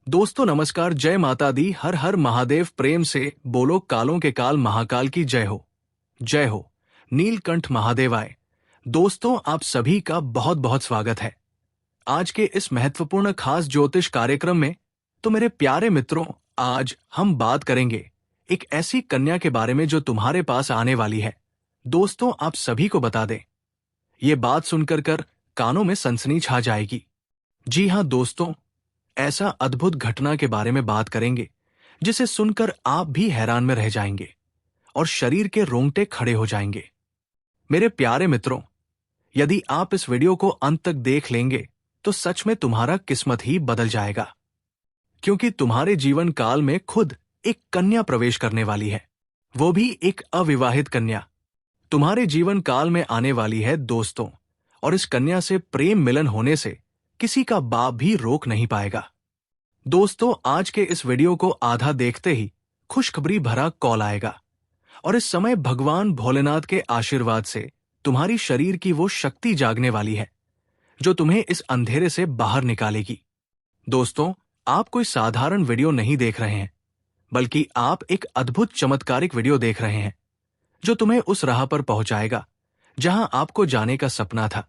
दोस्तों नमस्कार, जय माता दी, हर हर महादेव, प्रेम से बोलो कालों के काल महाकाल की जय हो। जय हो, नीलकंठ महादेवाय। दोस्तों आप सभी का बहुत बहुत स्वागत है आज के इस महत्वपूर्ण खास ज्योतिष कार्यक्रम में। तो मेरे प्यारे मित्रों, आज हम बात करेंगे एक ऐसी कन्या के बारे में जो तुम्हारे पास आने वाली है। दोस्तों आप सभी को बता दें, ये बात सुनकर कर कानों में सनसनी छा जाएगी। जी हाँ दोस्तों, ऐसा अद्भुत घटना के बारे में बात करेंगे जिसे सुनकर आप भी हैरान में रह जाएंगे और शरीर के रोंगटे खड़े हो जाएंगे। मेरे प्यारे मित्रों, यदि आप इस वीडियो को अंत तक देख लेंगे तो सच में तुम्हारा किस्मत ही बदल जाएगा, क्योंकि तुम्हारे जीवन काल में खुद एक कन्या प्रवेश करने वाली है, वो भी एक अविवाहित कन्या तुम्हारे जीवन काल में आने वाली है दोस्तों। और इस कन्या से प्रेम मिलन होने से किसी का बाप भी रोक नहीं पाएगा। दोस्तों आज के इस वीडियो को आधा देखते ही खुशखबरी भरा कॉल आएगा और इस समय भगवान भोलेनाथ के आशीर्वाद से तुम्हारी शरीर की वो शक्ति जागने वाली है जो तुम्हें इस अंधेरे से बाहर निकालेगी। दोस्तों आप कोई साधारण वीडियो नहीं देख रहे हैं, बल्कि आप एक अद्भुत चमत्कारिक वीडियो देख रहे हैं जो तुम्हें उस राह पर पहुंचाएगा जहां आपको जाने का सपना था,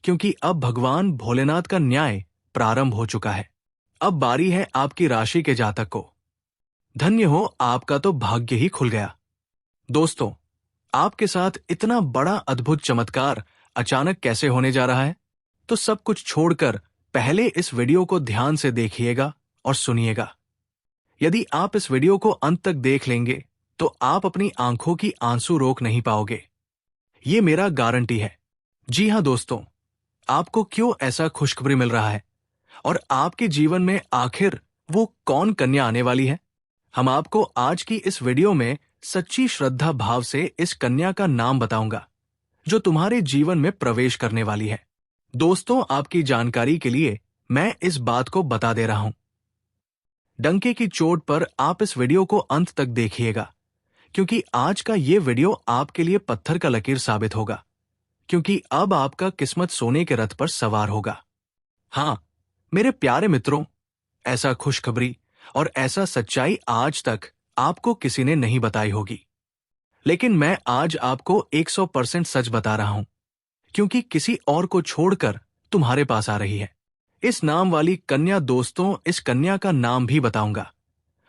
क्योंकि अब भगवान भोलेनाथ का न्याय प्रारंभ हो चुका है। अब बारी है आपकी राशि के जातक को। धन्य हो, आपका तो भाग्य ही खुल गया। दोस्तों आपके साथ इतना बड़ा अद्भुत चमत्कार अचानक कैसे होने जा रहा है? तो सब कुछ छोड़कर पहले इस वीडियो को ध्यान से देखिएगा और सुनिएगा। यदि आप इस वीडियो को अंत तक देख लेंगे तो आप अपनी आंखों की आंसू रोक नहीं पाओगे, ये मेरा गारंटी है। जी हां दोस्तों, आपको क्यों ऐसा खुशखबरी मिल रहा है और आपके जीवन में आखिर वो कौन कन्या आने वाली है? हम आपको आज की इस वीडियो में सच्ची श्रद्धा भाव से इस कन्या का नाम बताऊंगा जो तुम्हारे जीवन में प्रवेश करने वाली है। दोस्तों आपकी जानकारी के लिए मैं इस बात को बता दे रहा हूं, डंके की चोट पर आप इस वीडियो को अंत तक देखिएगा, क्योंकि आज का ये वीडियो आपके लिए पत्थर का लकीर साबित होगा, क्योंकि अब आपका किस्मत सोने के रथ पर सवार होगा। हाँ मेरे प्यारे मित्रों, ऐसा खुशखबरी और ऐसा सच्चाई आज तक आपको किसी ने नहीं बताई होगी, लेकिन मैं आज आपको 100% सच बता रहा हूं, क्योंकि किसी और को छोड़कर तुम्हारे पास आ रही है इस नाम वाली कन्या। दोस्तों इस कन्या का नाम भी बताऊंगा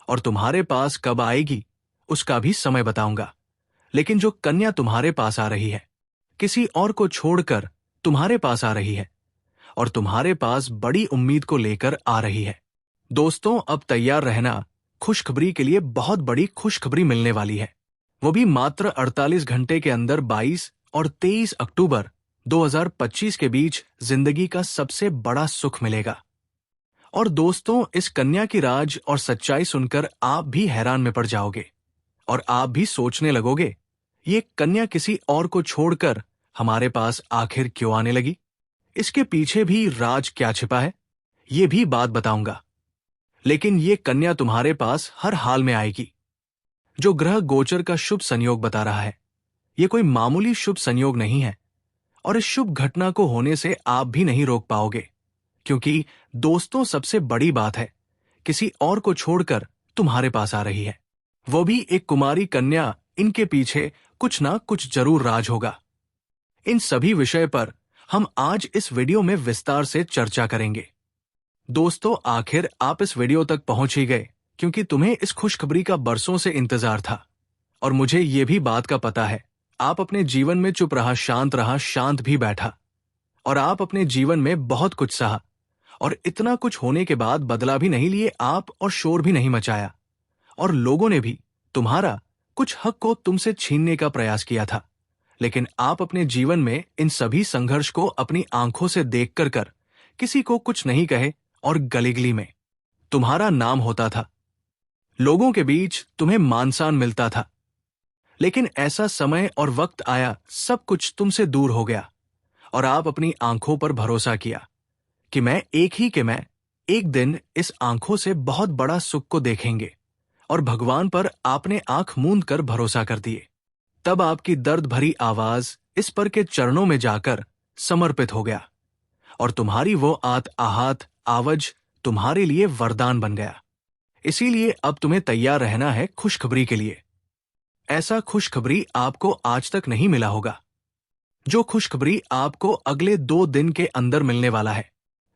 और तुम्हारे पास कब आएगी उसका भी समय बताऊंगा, लेकिन जो कन्या तुम्हारे पास आ रही है किसी और को छोड़कर तुम्हारे पास आ रही है और तुम्हारे पास बड़ी उम्मीद को लेकर आ रही है। दोस्तों अब तैयार रहना, खुशखबरी के लिए बहुत बड़ी खुशखबरी मिलने वाली है, वो भी मात्र 48 घंटे के अंदर। 22 और 23 अक्टूबर 2025 के बीच जिंदगी का सबसे बड़ा सुख मिलेगा। और दोस्तों इस कन्या की राज और सच्चाई सुनकर आप भी हैरान में पड़ जाओगे और आप भी सोचने लगोगे, ये कन्या किसी और को छोड़कर हमारे पास आखिर क्यों आने लगी? इसके पीछे भी राज क्या छिपा है, ये भी बात बताऊंगा। लेकिन ये कन्या तुम्हारे पास हर हाल में आएगी। जो ग्रह गोचर का शुभ संयोग बता रहा है, ये कोई मामूली शुभ संयोग नहीं है और इस शुभ घटना को होने से आप भी नहीं रोक पाओगे, क्योंकि दोस्तों सबसे बड़ी बात है, किसी और को छोड़कर तुम्हारे पास आ रही है, वो भी एक कुमारी कन्या। इनके पीछे कुछ ना कुछ जरूर राज होगा। इन सभी विषय पर हम आज इस वीडियो में विस्तार से चर्चा करेंगे। दोस्तों आखिर आप इस वीडियो तक पहुंच ही गए, क्योंकि तुम्हें इस खुशखबरी का बरसों से इंतजार था और मुझे ये भी बात का पता है, आप अपने जीवन में चुप रहा, शांत भी बैठा और आप अपने जीवन में बहुत कुछ सहा और इतना कुछ होने के बाद बदला भी नहीं लिए आप और शोर भी नहीं मचाया, और लोगों ने भी तुम्हारा कुछ हक को तुमसे छीनने का प्रयास किया था, लेकिन आप अपने जीवन में इन सभी संघर्ष को अपनी आंखों से देख कर किसी को कुछ नहीं कहे और गलीगली में तुम्हारा नाम होता था, लोगों के बीच तुम्हें मान-सान मिलता था। लेकिन ऐसा समय और वक्त आया, सब कुछ तुमसे दूर हो गया और आप अपनी आंखों पर भरोसा किया कि मैं एक दिन इस आंखों से बहुत बड़ा सुख को देखेंगे, और भगवान पर आपने आंख मूंद कर भरोसा कर दिए। तब आपकी दर्द भरी आवाज इस पर के चरणों में जाकर समर्पित हो गया और तुम्हारी वो आहत आवज तुम्हारे लिए वरदान बन गया। इसीलिए अब तुम्हें तैयार रहना है खुशखबरी के लिए। ऐसा खुशखबरी आपको आज तक नहीं मिला होगा, जो खुशखबरी आपको अगले 2 दिन के अंदर मिलने वाला है।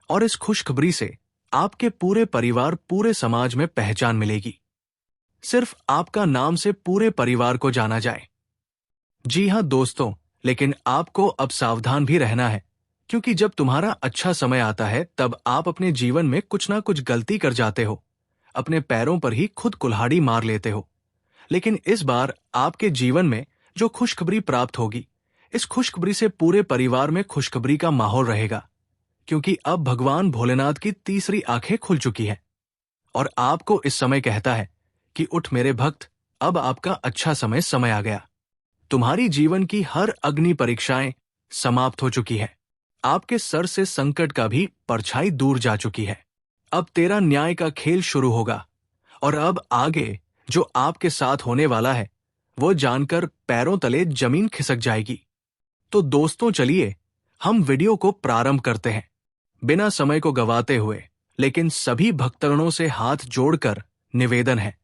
और इस खुशखबरी से आपके पूरे परिवार, पूरे समाज में पहचान मिलेगी। सिर्फ आपका नाम से पूरे परिवार को जाना जाए। जी हां दोस्तों, लेकिन आपको अब सावधान भी रहना है, क्योंकि जब तुम्हारा अच्छा समय आता है तब आप अपने जीवन में कुछ ना कुछ गलती कर जाते हो, अपने पैरों पर ही खुद कुल्हाड़ी मार लेते हो। लेकिन इस बार आपके जीवन में जो खुशखबरी प्राप्त होगी, इस खुशखबरी से पूरे परिवार में खुशखबरी का माहौल रहेगा, क्योंकि अब भगवान भोलेनाथ की तीसरी आंखें खुल चुकी है और आपको इस समय कहता है कि उठ मेरे भक्त, अब आपका अच्छा समय आ गया। तुम्हारी जीवन की हर अग्नि परीक्षाएं समाप्त हो चुकी है। आपके सर से संकट का भी परछाई दूर जा चुकी है। अब तेरा न्याय का खेल शुरू होगा और अब आगे जो आपके साथ होने वाला है वो जानकर पैरों तले जमीन खिसक जाएगी। तो दोस्तों चलिए हम वीडियो को प्रारंभ करते हैं। बिना समय को गवाते हुए, लेकिन सभी भक्तगणों से हाथ जोड़कर निवेदन है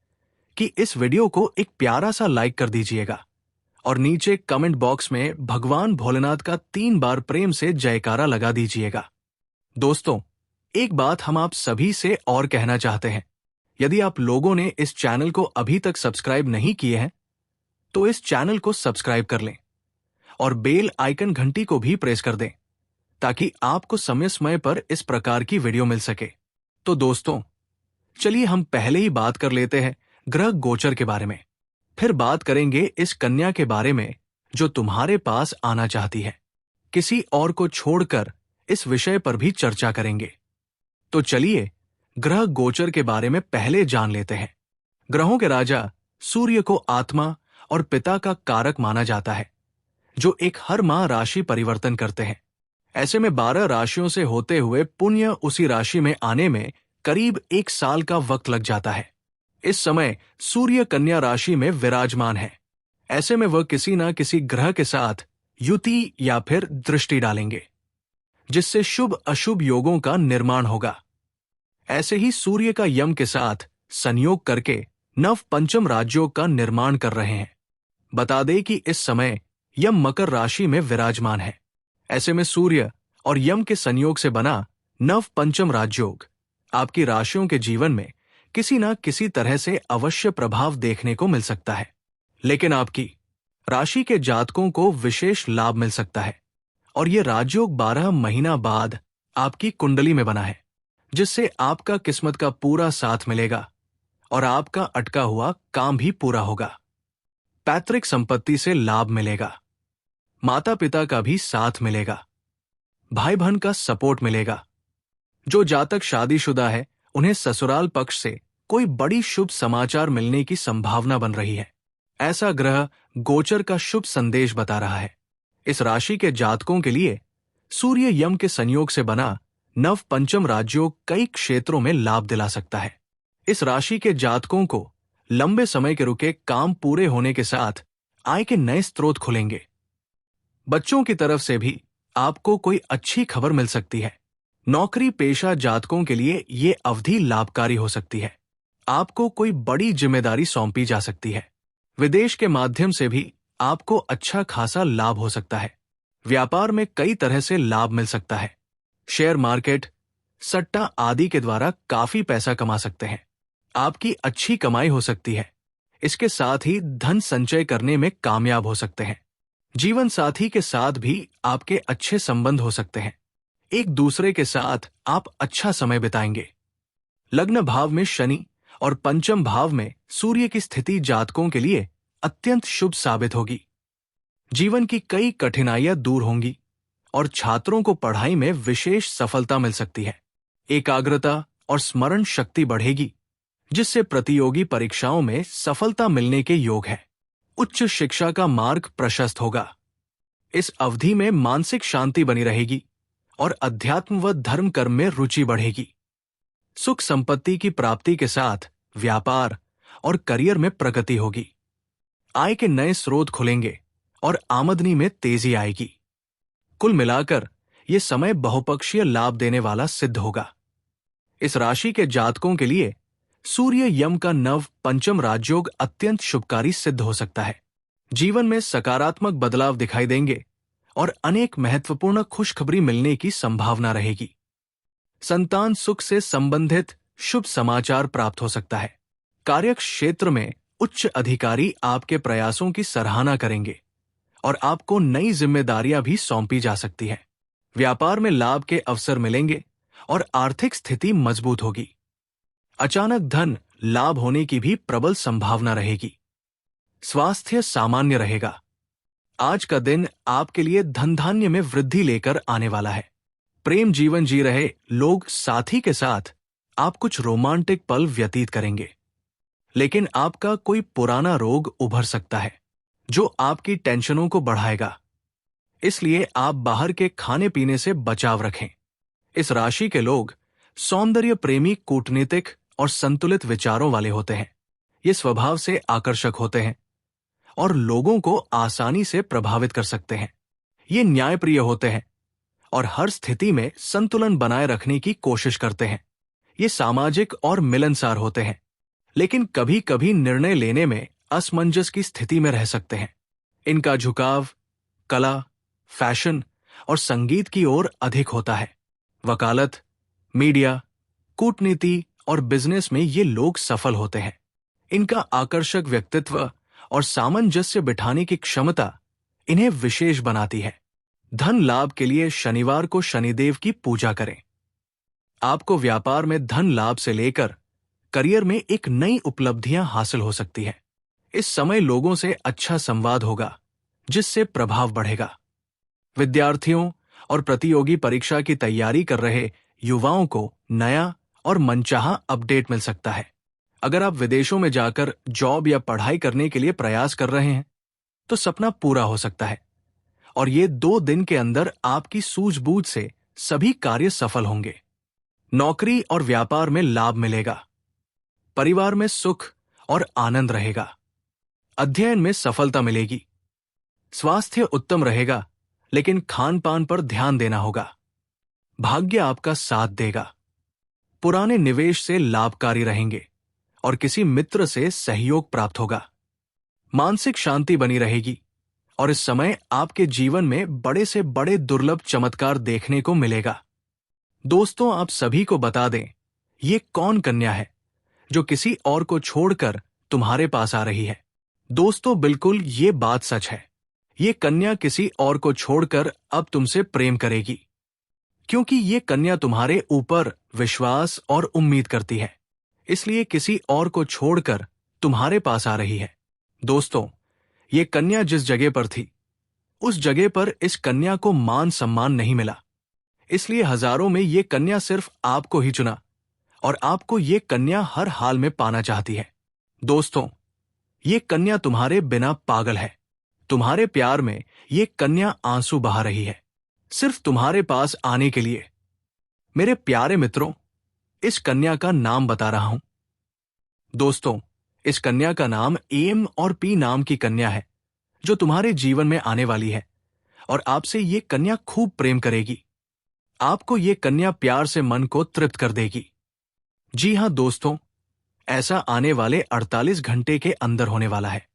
कि इस वीडियो को एक प्यारा सा लाइक कर दीजिएगा और नीचे कमेंट बॉक्स में भगवान भोलेनाथ का 3 बार प्रेम से जयकारा लगा दीजिएगा। दोस्तों, एक बात हम आप सभी से और कहना चाहते हैं। यदि आप लोगों ने इस चैनल को अभी तक सब्सक्राइब नहीं किए हैं, तो इस चैनल को सब्सक्राइब कर लें और बेल आइकन घंटी को भी प्रेस कर दें, ताकि आपको समय समय पर इस प्रकार की वीडियो मिल सके। तो दोस्तों, चलिए हम पहले ही बात कर लेते हैं ग्रह गोचर के बारे में। फिर बात करेंगे इस कन्या के बारे में जो तुम्हारे पास आना चाहती है। किसी और को छोड़कर इस विषय पर भी चर्चा करेंगे। तो चलिए ग्रह गोचर के बारे में पहले जान लेते हैं। ग्रहों के राजा सूर्य को आत्मा और पिता का कारक माना जाता है, जो एक हर माह राशि परिवर्तन करते हैं। ऐसे में 12 राशियों से होते हुए पुण्य उसी राशि में आने में करीब 1 साल का वक्त लग जाता है। इस समय सूर्य कन्या राशि में विराजमान है। ऐसे में वह किसी न किसी ग्रह के साथ युति या फिर दृष्टि डालेंगे, जिससे शुभ अशुभ योगों का निर्माण होगा। ऐसे ही सूर्य का यम के साथ संयोग करके नव पंचम राजयोग का निर्माण कर रहे हैं। बता दें कि इस समय यम मकर राशि में विराजमान है। ऐसे में सूर्य और यम के संयोग से बना नव पंचम राजयोग आपकी राशियों के जीवन में किसी न किसी तरह से अवश्य प्रभाव देखने को मिल सकता है। लेकिन आपकी राशि के जातकों को विशेष लाभ मिल सकता है और यह राजयोग 12 महीना बाद आपकी कुंडली में बना है, जिससे आपका किस्मत का पूरा साथ मिलेगा और आपका अटका हुआ काम भी पूरा होगा। पैतृक संपत्ति से लाभ मिलेगा, माता पिता का भी साथ मिलेगा, भाई बहन का सपोर्ट मिलेगा। जो जातक शादीशुदा है उन्हें ससुराल पक्ष से कोई बड़ी शुभ समाचार मिलने की संभावना बन रही है। ऐसा ग्रह गोचर का शुभ संदेश बता रहा है। इस राशि के जातकों के लिए सूर्य यम के संयोग से बना नव पंचम राजयोग कई क्षेत्रों में लाभ दिला सकता है। इस राशि के जातकों को लंबे समय के रुके काम पूरे होने के साथ आय के नए स्रोत खुलेंगे। बच्चों की तरफ से भी आपको कोई अच्छी खबर मिल सकती है। नौकरी पेशा जातकों के लिए ये अवधि लाभकारी हो सकती है। आपको कोई बड़ी जिम्मेदारी सौंपी जा सकती है। विदेश के माध्यम से भी आपको अच्छा खासा लाभ हो सकता है। व्यापार में कई तरह से लाभ मिल सकता है। शेयर मार्केट, सट्टा आदि के द्वारा काफी पैसा कमा सकते हैं। आपकी अच्छी कमाई हो सकती है। इसके साथ ही धन संचय करने में कामयाब हो सकते हैं। जीवन साथी के साथ भी आपके अच्छे संबंध हो सकते हैं। एक दूसरे के साथ आप अच्छा समय बिताएंगे। लग्न भाव में शनि और पंचम भाव में सूर्य की स्थिति जातकों के लिए अत्यंत शुभ साबित होगी। जीवन की कई कठिनाइयां दूर होंगी और छात्रों को पढ़ाई में विशेष सफलता मिल सकती है। एकाग्रता और स्मरण शक्ति बढ़ेगी, जिससे प्रतियोगी परीक्षाओं में सफलता मिलने के योग है। उच्च शिक्षा का मार्ग प्रशस्त होगा। इस अवधि में मानसिक शांति बनी रहेगी और अध्यात्म व धर्म कर्म में रुचि बढ़ेगी। सुख संपत्ति की प्राप्ति के साथ व्यापार और करियर में प्रगति होगी। आय के नए स्रोत खुलेंगे और आमदनी में तेजी आएगी। कुल मिलाकर ये समय बहुपक्षीय लाभ देने वाला सिद्ध होगा। इस राशि के जातकों के लिए सूर्य यम का नव पंचम राजयोग अत्यंत शुभकारी सिद्ध हो सकता है। जीवन में सकारात्मक बदलाव दिखाई देंगे और अनेक महत्वपूर्ण खुशखबरी मिलने की संभावना रहेगी। संतान सुख से संबंधित शुभ समाचार प्राप्त हो सकता है। कार्य क्षेत्र में उच्च अधिकारी आपके प्रयासों की सराहना करेंगे और आपको नई जिम्मेदारियां भी सौंपी जा सकती हैं। व्यापार में लाभ के अवसर मिलेंगे और आर्थिक स्थिति मजबूत होगी। अचानक धन लाभ होने की भी प्रबल संभावना रहेगी। स्वास्थ्य सामान्य रहेगा। आज का दिन आपके लिए धन धान्य में वृद्धि लेकर आने वाला है। प्रेम जीवन जी रहे लोग साथी के साथ आप कुछ रोमांटिक पल व्यतीत करेंगे, लेकिन आपका कोई पुराना रोग उभर सकता है जो आपकी टेंशनों को बढ़ाएगा। इसलिए आप बाहर के खाने पीने से बचाव रखें। इस राशि के लोग सौंदर्य प्रेमी, कूटनीतिक और संतुलित विचारों वाले होते हैं। ये स्वभाव से आकर्षक होते हैं और लोगों को आसानी से प्रभावित कर सकते हैं। ये न्यायप्रिय होते हैं और हर स्थिति में संतुलन बनाए रखने की कोशिश करते हैं। ये सामाजिक और मिलनसार होते हैं, लेकिन कभी कभी निर्णय लेने में असमंजस की स्थिति में रह सकते हैं। इनका झुकाव कला, फैशन और संगीत की ओर अधिक होता है। वकालत, मीडिया, कूटनीति और बिजनेस में ये लोग सफल होते हैं। इनका आकर्षक व्यक्तित्व और सामंजस्य बिठाने की क्षमता इन्हें विशेष बनाती है। धन लाभ के लिए शनिवार को शनिदेव की पूजा करें। आपको व्यापार में धन लाभ से लेकर करियर में एक नई उपलब्धियां हासिल हो सकती है। इस समय लोगों से अच्छा संवाद होगा, जिससे प्रभाव बढ़ेगा। विद्यार्थियों और प्रतियोगी परीक्षा की तैयारी कर रहे युवाओं को नया और मनचाहा अपडेट मिल सकता है। अगर आप विदेशों में जाकर जॉब या पढ़ाई करने के लिए प्रयास कर रहे हैं, तो सपना पूरा हो सकता है और ये 2 दिन के अंदर आपकी सूझबूझ से सभी कार्य सफल होंगे। नौकरी और व्यापार में लाभ मिलेगा। परिवार में सुख और आनंद रहेगा। अध्ययन में सफलता मिलेगी। स्वास्थ्य उत्तम रहेगा, लेकिन खान पान पर ध्यान देना होगा। भाग्य आपका साथ देगा। पुराने निवेश से लाभकारी रहेंगे और किसी मित्र से सहयोग प्राप्त होगा। मानसिक शांति बनी रहेगी और इस समय आपके जीवन में बड़े से बड़े दुर्लभ चमत्कार देखने को मिलेगा। दोस्तों, आप सभी को बता दें, ये कौन कन्या है जो किसी और को छोड़कर तुम्हारे पास आ रही है। दोस्तों, बिल्कुल ये बात सच है। ये कन्या किसी और को छोड़कर अब तुमसे प्रेम करेगी, क्योंकि ये कन्या तुम्हारे ऊपर विश्वास और उम्मीद करती है। इसलिए किसी और को छोड़कर तुम्हारे पास आ रही है। दोस्तों, ये कन्या जिस जगह पर थी, उस जगह पर इस कन्या को मान सम्मान नहीं मिला। इसलिए हजारों में ये कन्या सिर्फ आपको ही चुना और आपको ये कन्या हर हाल में पाना चाहती है। दोस्तों, ये कन्या तुम्हारे बिना पागल है। तुम्हारे प्यार में ये कन्या आंसू बहा रही है, सिर्फ तुम्हारे पास आने के लिए। मेरे प्यारे मित्रों, इस कन्या का नाम बता रहा हूं। दोस्तों, इस कन्या का नाम एम और पी नाम की कन्या है, जो तुम्हारे जीवन में आने वाली है और आपसे ये कन्या खूब प्रेम करेगी। आपको ये कन्या प्यार से मन को तृप्त कर देगी। जी हां दोस्तों, ऐसा आने वाले 48 घंटे के अंदर होने वाला है।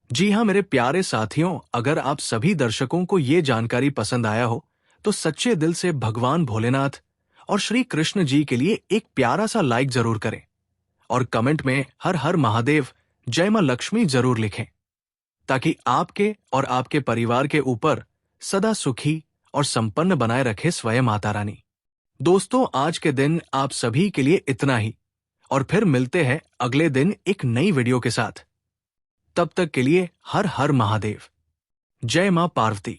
जी हां मेरे प्यारे साथियों, अगर आप सभी दर्शकों को ये जानकारी पसंद आया हो, तो सच्चे दिल से भगवान भोलेनाथ और श्री कृष्ण जी के लिए एक प्यारा सा लाइक जरूर करें और कमेंट में हर हर महादेव, जय मां लक्ष्मी जरूर लिखें, ताकि आपके और आपके परिवार के ऊपर सदा सुखी और संपन्न बनाए रखे स्वयं माता रानी। दोस्तों, आज के दिन आप सभी के लिए इतना ही, और फिर मिलते हैं अगले दिन एक नई वीडियो के साथ। तब तक के लिए हर हर महादेव, जय मां पार्वती।